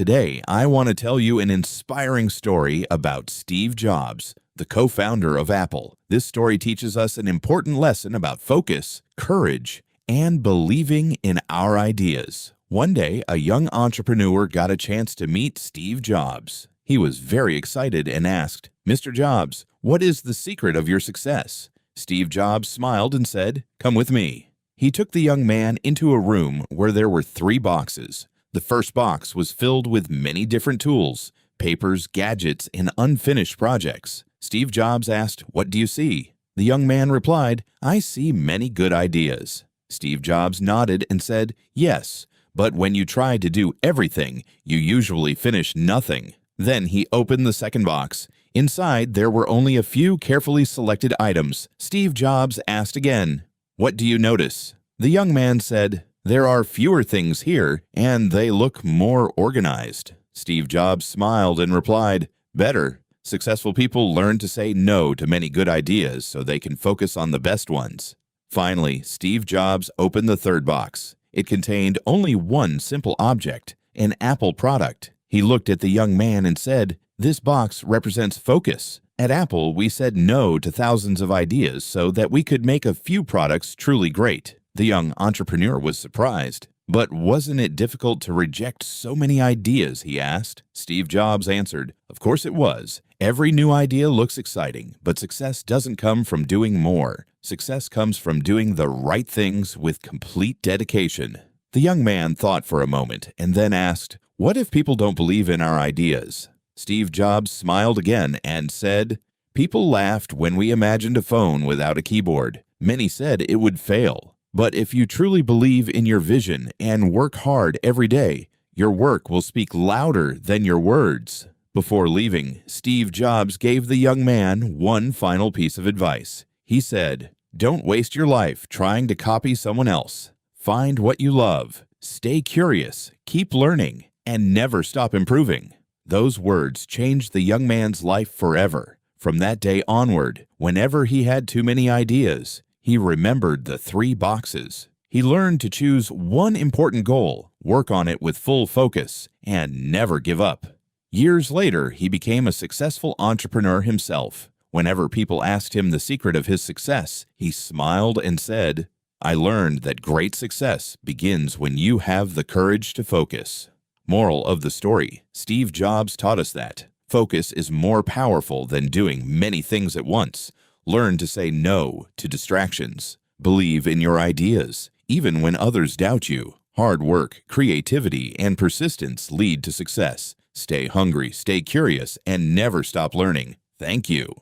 Today, I want to tell you an inspiring story about Steve Jobs, the co-founder of Apple. This story teaches us an important lesson about focus, courage, and believing in our ideas. One day, a young entrepreneur got a chance to meet Steve Jobs. He was very excited and asked, "Mr. Jobs, what is the secret of your success?" Steve Jobs smiled and said, "Come with me." He took the young man into a room where there were 3 boxes. The first box was filled with many different tools, papers, gadgets, and unfinished projects. Steve Jobs asked, "What do you see?" The young man replied, "I see many good ideas." Steve Jobs nodded and said, "Yes, but when you try to do everything, you usually finish nothing." Then he opened the second box. Inside, there were only a few carefully selected items. Steve Jobs asked again, "What do you notice?" The young man said, "There are fewer things here, and they look more organized." Steve Jobs smiled and replied, "Better. Successful people learn to say no to many good ideas so they can focus on the best ones." Finally, Steve Jobs opened the third box. It contained only one simple object, an Apple product. He looked at the young man and said, "This box represents focus. At Apple, we said no to thousands of ideas so that we could make a few products truly great." The young entrepreneur was surprised. "But wasn't it difficult to reject so many ideas?" he asked. Steve Jobs answered, "Of course it was. Every new idea looks exciting, but success doesn't come from doing more. Success comes from doing the right things with complete dedication." The young man thought for a moment and then asked, "What if people don't believe in our ideas?" Steve Jobs smiled again and said, "People laughed when we imagined a phone without a keyboard. Many said it would fail. But if you truly believe in your vision and work hard every day, your work will speak louder than your words." Before leaving, Steve Jobs gave the young man one final piece of advice. He said, "Don't waste your life trying to copy someone else. Find what you love, stay curious, keep learning, and never stop improving." Those words changed the young man's life forever. From that day onward, whenever he had too many ideas, he remembered the 3 boxes. He learned to choose one important goal, work on it with full focus, and never give up. Years later, he became a successful entrepreneur himself. Whenever people asked him the secret of his success, he smiled and said, "I learned that great success begins when you have the courage to focus." Moral of the story: Steve Jobs taught us that focus is more powerful than doing many things at once. Learn to say no to distractions. Believe in your ideas, even when others doubt you. Hard work, creativity, and persistence lead to success. Stay hungry, stay curious, and never stop learning. Thank you.